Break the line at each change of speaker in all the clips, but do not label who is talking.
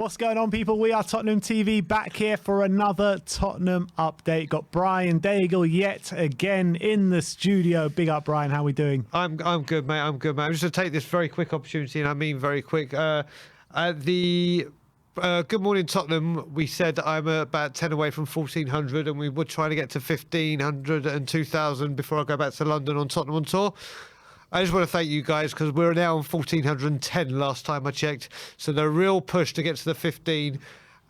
What's going on, people? We are Tottenham TV, back here for another Tottenham update. Got Brian Daigle yet again in the studio. Big up, Brian. How are we doing?
I'm good, mate. I'm good, mate. I'm just going to take this very quick opportunity, and I mean very quick. Good morning, Tottenham. We said I'm about 10 away from 1,400, and we were trying to get to 1,500 and 2,000 before I go back to London on Tottenham on tour. I just want to thank you guys, because we're now on 1,410 last time I checked. So the real push to get to the 15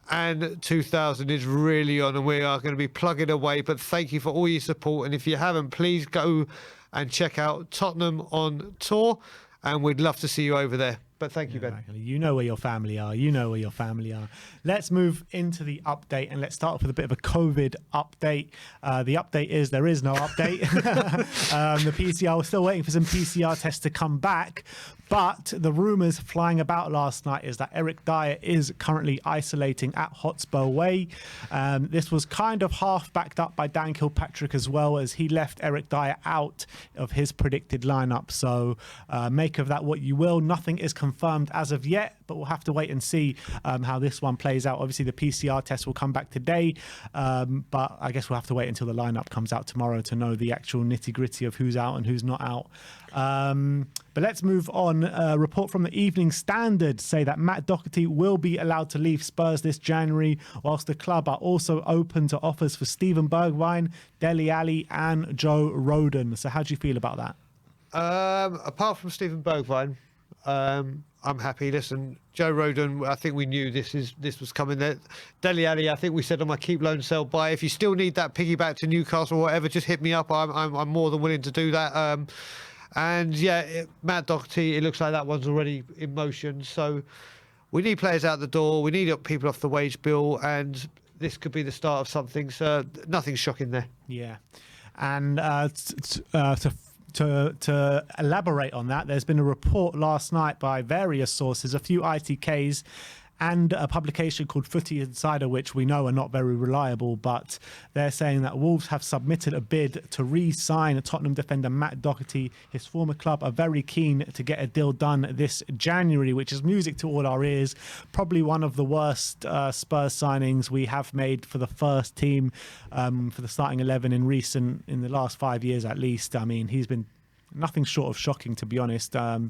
and 2,000 is really on, and we are going to be plugging away. But thank you for all your support. And if you haven't, please go and check out Tottenham on tour, and we'd love to see you over there. But thank you, Ben.
Exactly. You know where your family are. You know where your family are. Let's move into the update, and let's start off with a bit of a COVID update. The update is there is no update. The PCR, we're still waiting for some PCR tests to come back. But the rumours flying about last night is that Eric Dyer is currently isolating at Hotspur Way. This was kind of half backed up by Dan Kilpatrick as well, as he left Eric Dyer out of his predicted lineup. So make of that what you will. Nothing is confirmed as of yet, but we'll have to wait and see how this one plays out. Obviously, the PCR test will come back today, but I guess we'll have to wait until the lineup comes out tomorrow to know the actual nitty-gritty of who's out and who's not out. But let's move on. A report from the Evening Standard say that Matt Doherty will be allowed to leave Spurs this January, whilst the club are also open to offers for Steven Bergwijn, Dele Alli and Joe Rodon. So how do you feel about that?
Apart from Steven Bergwijn, I'm happy. Listen, Joe Rodon, I think we knew this was coming. There, Dele Alli, I think we said on my keep, loan, sell, buy. If you still need that piggyback to Newcastle or whatever, just hit me up. I'm more than willing to do that. And yeah, Matt Doherty, it looks like that one's already in motion. So we need players out the door. We need people off the wage bill, and this could be the start of something. So nothing shocking there.
Yeah, and to elaborate on that, there's been a report last night by various sources, a few ITKs and a publication called Footy Insider, which we know are not very reliable, but they're saying that Wolves have submitted a bid to re-sign Tottenham defender Matt Doherty. His former club are very keen to get a deal done this January, which is music to all our ears. Probably one of the worst Spurs signings we have made for the first team, for the starting 11 in the last 5 years at least. I mean, he's been nothing short of shocking, to be honest, to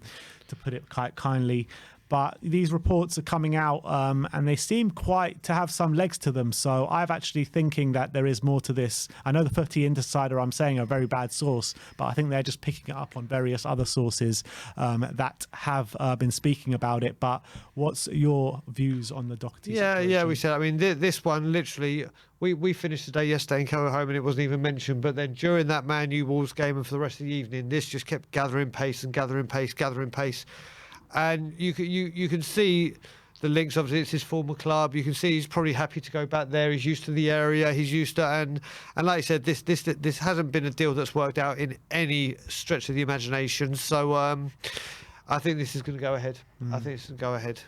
put it quite kindly. But these reports are coming out, and they seem quite to have some legs to them. So I'm actually thinking that there is more to this. I know the Footy Insider, I'm saying, are a very bad source, but I think they're just picking it up on various other sources that have been speaking about it. But what's your views on the Doherty situation?
Yeah, we said, I mean, this one, literally, we finished the day yesterday and came home and it wasn't even mentioned. But then during that Man U Wolves game and for the rest of the evening, this just kept gathering pace and gathering pace, gathering pace. And you can see the links. Obviously, it's his former club. You can see he's probably happy to go back there. He's used to the area. He's used to, and like I said, this hasn't been a deal that's worked out in any stretch of the imagination. So I think this is going to go ahead. I think it's going to go ahead.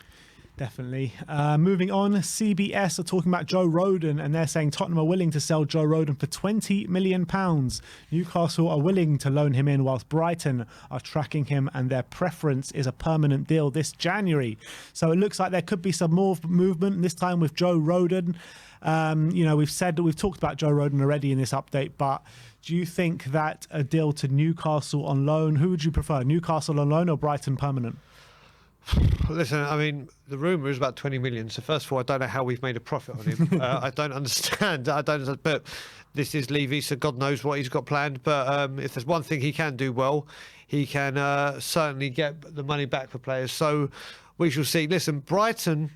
Definitely. Moving on, CBS are talking about Joe Rodon, and they're saying Tottenham are willing to sell Joe Rodon for £20 million. Newcastle are willing to loan him in, whilst Brighton are tracking him, and their preference is a permanent deal this January. So it looks like there could be some more movement, this time with Joe Rodon. You know, we've talked about Joe Rodon already in this update, but do you think that a deal to Newcastle on loan, who would you prefer, Newcastle on loan or Brighton permanent?
Listen, I mean, the rumour is about 20 million. So first of all, I don't know how we've made a profit on him. I don't understand. But this is Levy, so God knows what he's got planned. But if there's one thing he can do well, he can certainly get the money back for players. So we shall see. Listen, Brighton,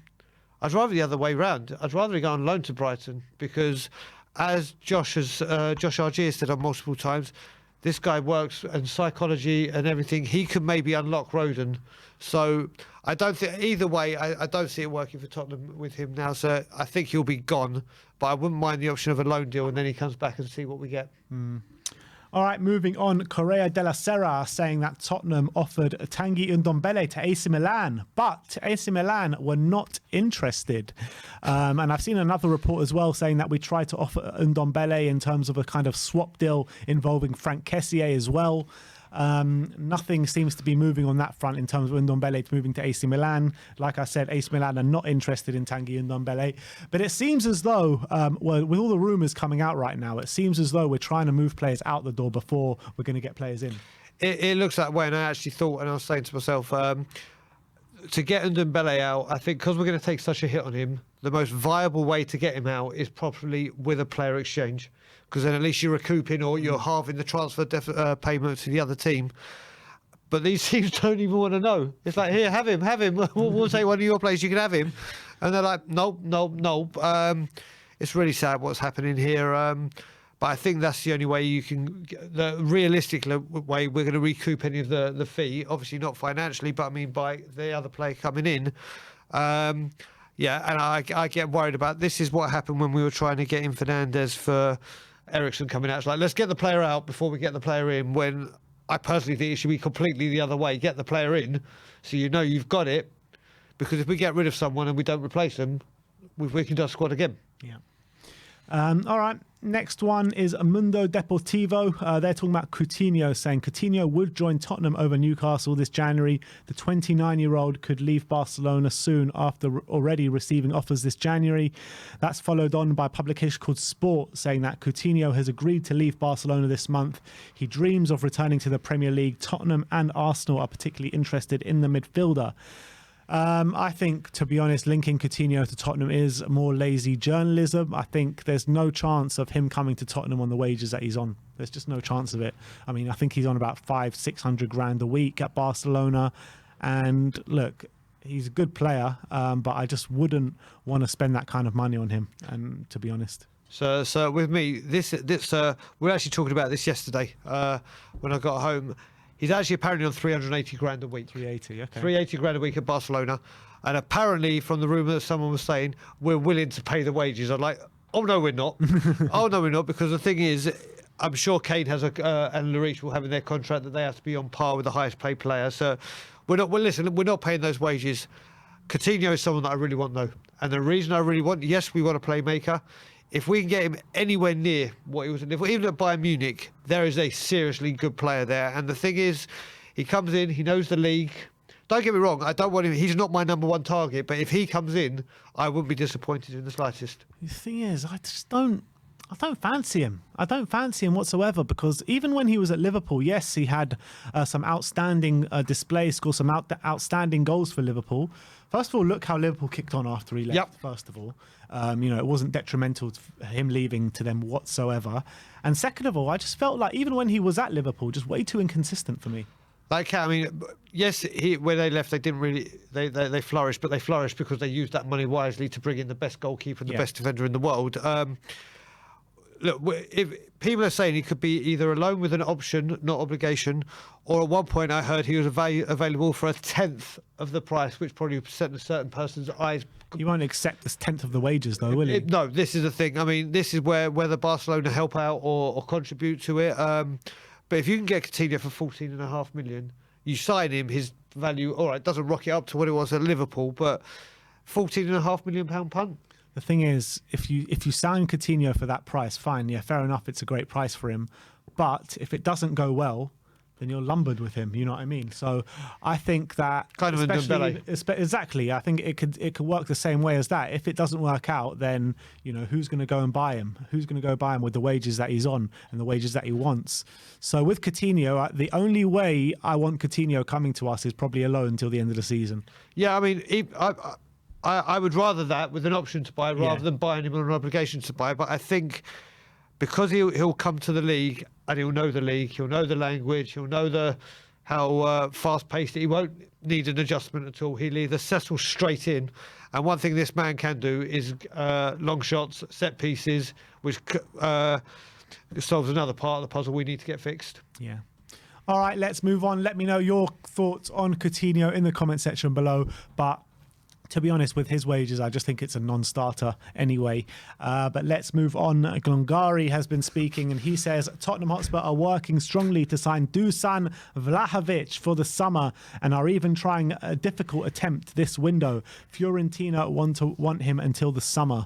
I'd rather the other way round. I'd rather he go on loan to Brighton, because as Josh RG has said on multiple times, this guy works in psychology and everything. He could maybe unlock Rodon. So I don't think, either way, I don't see it working for Tottenham with him now. So I think he'll be gone. But I wouldn't mind the option of a loan deal, and then he comes back and see what we get.
All right, moving on. Correa della Sera saying that Tottenham offered Tanguy Ndombele to AC Milan, but AC Milan were not interested. And I've seen another report as well saying that we tried to offer Ndombele in terms of a kind of swap deal involving Frank Kessié as well. Nothing seems to be moving on that front in terms of Ndombele moving to AC Milan. Like I said, AC Milan are not interested in Tanguy Ndombele. But it seems as though, well, with all the rumours coming out right now, it seems as though we're trying to move players out the door before we're going to get players in.
It looks that way, and I actually thought, and I was saying to myself, to get Ndombele out, I think because we're going to take such a hit on him, the most viable way to get him out is probably with a player exchange, because then at least you're recouping or you're halving the transfer payment to the other team. But these teams don't even want to know. It's like, here, have him. We'll take one of your players, you can have him. And they're like, nope. It's really sad what's happening here. But I think that's the only way you can, the realistic way we're going to recoup any of the fee. Obviously not financially, but I mean by the other player coming in. Yeah, and I get worried about this. Is what happened when we were trying to get in Fernandes for Eriksen coming out. It's like, let's get the player out before we get the player in, when I personally think it should be completely the other way. Get the player in so you know you've got it, because if we get rid of someone and we don't replace them, we can do a squad again.
Yeah. All right. Next one is Mundo Deportivo. They're talking about Coutinho, saying Coutinho would join Tottenham over Newcastle this January. The 29-year-old could leave Barcelona soon after already receiving offers this January. That's followed on by a publication called Sport, saying that Coutinho has agreed to leave Barcelona this month. He dreams of returning to the Premier League. Tottenham and Arsenal are particularly interested in the midfielder. I think, to be honest, linking Coutinho to Tottenham is more lazy journalism. I think there's no chance of him coming to Tottenham on the wages that he's on. There's just no chance of it. I mean, I think he's on about 500-600 grand a week at Barcelona. And look, he's a good player, but I just wouldn't want to spend that kind of money on him, and to be honest.
So with me, this we were actually talking about this yesterday when I got home. He's actually apparently on 380 grand a week.
380, okay.
380 grand a week at Barcelona. And apparently, from the rumour that someone was saying, we're willing to pay the wages. I'm like, oh, no, we're not. Oh, no, we're not. Because the thing is, I'm sure Kane has and Lloris will have in their contract that they have to be on par with the highest paid player. So we're not paying those wages. Coutinho is someone that I really want, though. And the reason I really want, yes, we want a playmaker. If we can get him anywhere near what he was, even at Bayern Munich, there is a seriously good player there. And the thing is, he comes in, he knows the league. Don't get me wrong, I don't want him. He's not my number one target, but if he comes in, I wouldn't be disappointed in the slightest.
The thing is, I don't fancy him. I don't fancy him whatsoever, because even when he was at Liverpool, yes, he had some outstanding displays, scored some outstanding goals for Liverpool. First of all, look how Liverpool kicked on after he left.
Yep.
First of all, it wasn't detrimental to him leaving to them whatsoever. And second of all, I just felt like even when he was at Liverpool, just way too inconsistent for me.
I mean, yes, when they left, they didn't really they flourished, but they flourished because they used that money wisely to bring in the best goalkeeper and the best defender in the world. Look, if people are saying he could be either a loan with an option, not obligation, or at one point I heard he was available for a tenth of the price, which probably set a certain person's eyes.
You won't accept this tenth of the wages, though, will you?
No, this is the thing. I mean, this is where whether Barcelona help out or contribute to it. But if you can get Coutinho for 14.5 million, you sign him, his value, all right, doesn't rocket up to what it was at Liverpool, but £14.5 million punt.
The thing is, if you sign Coutinho for that price, fine, yeah, fair enough, it's a great price for him. But if it doesn't go well, then you're lumbered with him. You know what I mean? So I think that
kind of a Ndombele.
Exactly. I think it could work the same way as that. If it doesn't work out, then who's going to go and buy him? Who's going to go buy him with the wages that he's on and the wages that he wants? So with Coutinho, the only way I want Coutinho coming to us is probably a loan until the end of the season.
Yeah, I mean, I would rather that with an option to buy rather than buying him on an obligation to buy. But I think because he'll come to the league and he'll know the league, he'll know the language, he'll know how fast-paced he won't need an adjustment at all. He'll either settle straight in. And one thing this man can do is long shots, set pieces, which solves another part of the puzzle we need to get fixed.
Yeah. All right, let's move on. Let me know your thoughts on Coutinho in the comment section below. But to be honest, with his wages, I just think it's a non-starter anyway. But let's move on. Glongari has been speaking, and he says Tottenham Hotspur are working strongly to sign Dusan Vlahovic for the summer and are even trying a difficult attempt this window. Fiorentina want him until the summer.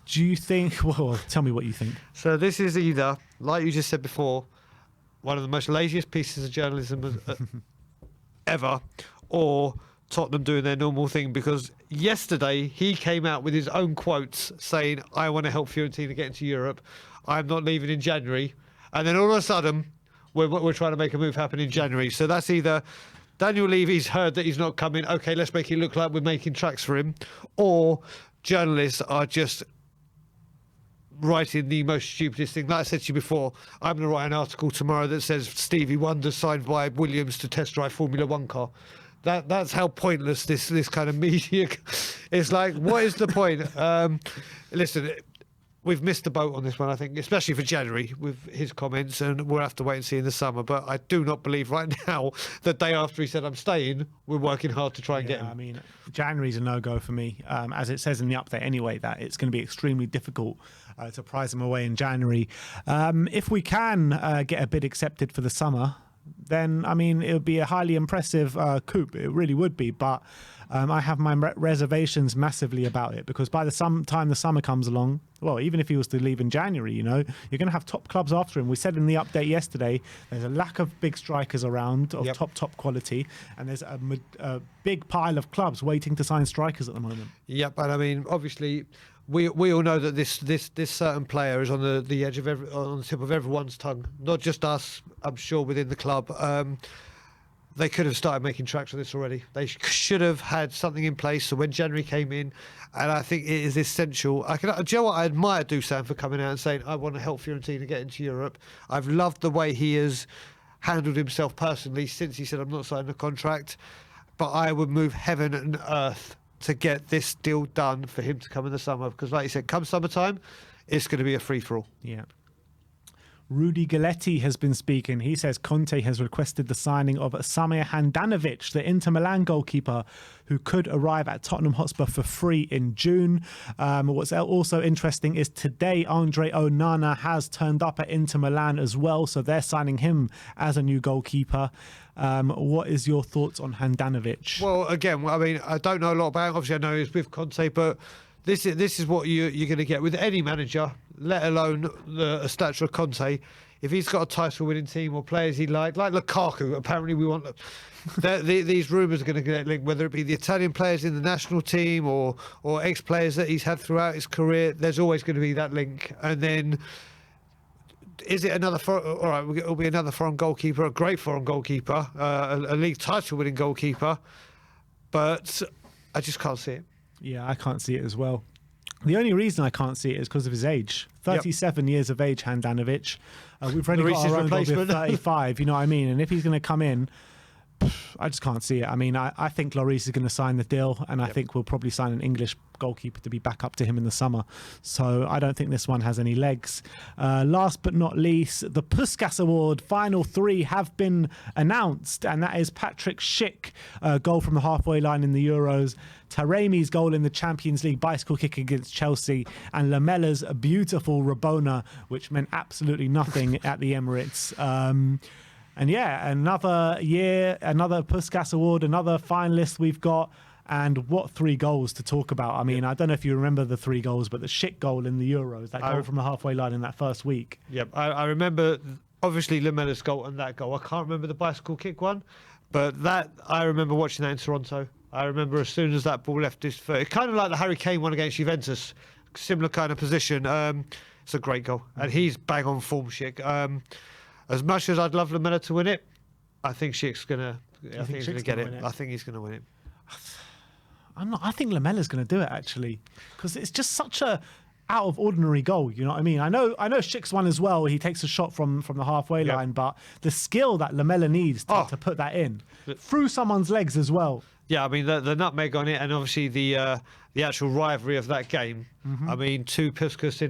Do you think... Well, tell me what you think.
So this is either, like you just said before, one of the most laziest pieces of journalism ever, or Tottenham doing their normal thing, because yesterday he came out with his own quotes saying, I want to help Fiorentina get into Europe. I'm not leaving in January. And then all of a sudden, we're trying to make a move happen in January. So that's either Daniel Levy's heard that he's not coming, okay, let's make it look like we're making tracks for him, or journalists are just writing the most stupidest thing. Like I said to you before, I'm going to write an article tomorrow that says Stevie Wonder signed by Williams to test drive Formula One car. That's how pointless this kind of media. It's like, what is the point? Listen, we've missed the boat on this one, I think, especially for January with his comments, and we'll have to wait and see in the summer. But I do not believe right now, the day after he said I'm staying, we're working hard to try and get him.
I mean, January's a no-go for me. As it says in the update anyway, that it's going to be extremely difficult to prize him away in January. If we can get a bid accepted for the summer, then, I mean, it would be a highly impressive coup. It really would be. But I have my reservations massively about it, because by the time the summer comes along, well, even if he was to leave in January, you know, you're going to have top clubs after him. We said in the update yesterday, there's a lack of big strikers around of top quality, and there's a big pile of clubs waiting to sign strikers at the moment.
Yep, and I mean, obviously, we all know that this certain player is on the edge of on the tip of everyone's tongue, not just us. I'm sure within the club. They could have started making tracks on this already. They should have had something in place. So when January came in, and I think it is essential. Do you know what? I admire Dusan for coming out and saying, I want to help Fiorentina get into Europe. I've loved the way he has handled himself personally since he said, I'm not signing a contract. But I would move heaven and earth to get this deal done for him to come in the summer. Because like you said, come summertime, it's going to be a free-for-all.
Yeah. Rudy Galletti has been speaking. He says Conte has requested the signing of Samir Handanovic, the Inter Milan goalkeeper, who could arrive at Tottenham Hotspur for free in June. What's also interesting is today Andre Onana has turned up at Inter Milan as well, so they're signing him as a new goalkeeper. What is your thoughts on Handanovic?
Well, again, I mean, I don't know a lot about him. Obviously, I know he's with Conte, but this is what you're going to get with any manager, let alone the stature of Conte. If he's got a title-winning team or players he like Lukaku, apparently we want these rumours are going to get linked, whether it be the Italian players in the national team or ex-players that he's had throughout his career. There's always going to be that link. And then, is it another? All right, it'll be another foreign goalkeeper, a great foreign goalkeeper, a league title-winning goalkeeper, but I just can't see it.
Yeah, I can't see it as well. The only reason I can't see it is because of his age. 37 years of age, Handanovic. We've already got our own goal with 35, you know what I mean? And if he's going to come in, I just can't see it. I mean, I think Lloris is going to sign the deal, and I think we'll probably sign an English goalkeeper to be back up to him in the summer. So I don't think this one has any legs. Last but not least, the Puskas Award final 3 have been announced, and that is Patrick Schick, goal from the halfway line in the Euros, Taremi's goal in the Champions League bicycle kick against Chelsea, and Lamela's beautiful Rabona, which meant absolutely nothing at the Emirates. And yeah, another year, another Puskas Award, another finalist we've got. And what 3 goals to talk about. I mean, I don't know if you remember the 3 goals, but the Schick goal in the Euros, that goal from the halfway line in that first week.
Yep, I remember, obviously, Lamela's goal and that goal. I can't remember the bicycle kick one, but that I remember watching that in Toronto. I remember as soon as that ball left his foot. It's kind of like the Harry Kane one against Juventus, similar kind of position. It's a great goal. And he's bang on form, Schick. As much as I'd love Lamela to win it, I think Schick's going to get it. I think he's going to win it.
I think Lamela's going to do it, actually, because it's just such a out of ordinary goal. You know what I mean? I know Schick's one as well. He takes a shot from the halfway line, but the skill that Lamela needs to put that in through someone's legs as well. Yeah,
I mean the nutmeg on it, and obviously the actual rivalry of that game. I mean, 2 Puskas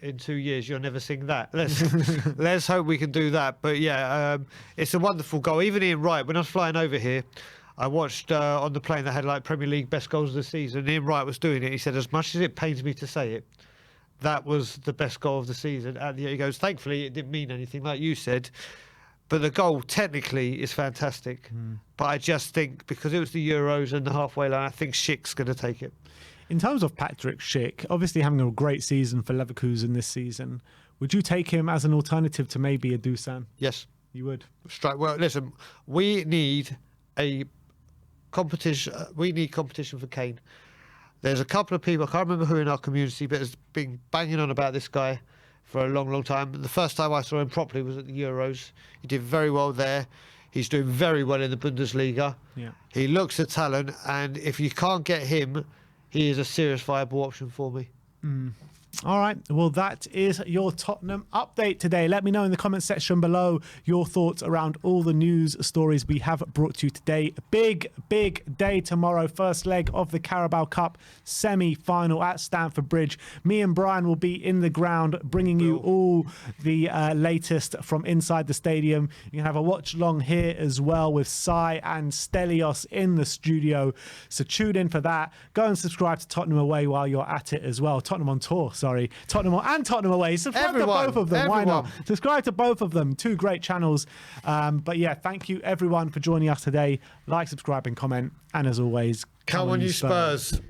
in 2 years, you'll never sing that. Let's hope we can do that. But yeah, it's a wonderful goal. Even Ian Wright, when I was flying over here, I watched on the plane, they had like Premier League best goals of the season. Ian Wright was doing it. He said, as much as it pains me to say it, that was the best goal of the season. And he goes, thankfully, it didn't mean anything, like you said. But the goal technically is fantastic. But I just think because it was the Euros and the halfway line, I think Schick's going to take it.
In terms of Patrick Schick, obviously having a great season for Leverkusen this season, would you take him as an alternative to maybe a Dusan?
Yes.
You would.
Strike. Well, listen, we need a competition. We need competition for Kane. There's a couple of people, I can't remember who in our community, but has been banging on about this guy for a long, long time. The first time I saw him properly was at the Euros. He did very well there. He's doing very well in the Bundesliga.
Yeah.
He looks a talent, and if you can't get him, he is a serious viable option for me.
All right. Well, that is your Tottenham update today. Let me know in the comment section below your thoughts around all the news stories we have brought to you today. Big day tomorrow. First leg of the Carabao Cup semi-final at Stamford Bridge. Me and Brian will be in the ground bringing you all the latest from inside the stadium. You can have a watch along here as well with Sai and Stelios in the studio. So tune in for that. Go and subscribe to Tottenham Away while you're at it as well. Tottenham on tour. Sorry, Tottenham and Tottenham Away. Subscribe to both of them. Why not? Subscribe to both of them. Two great channels. But yeah, thank you everyone for joining us today. Like, subscribe, and comment. And as always,
Come on, you Spurs.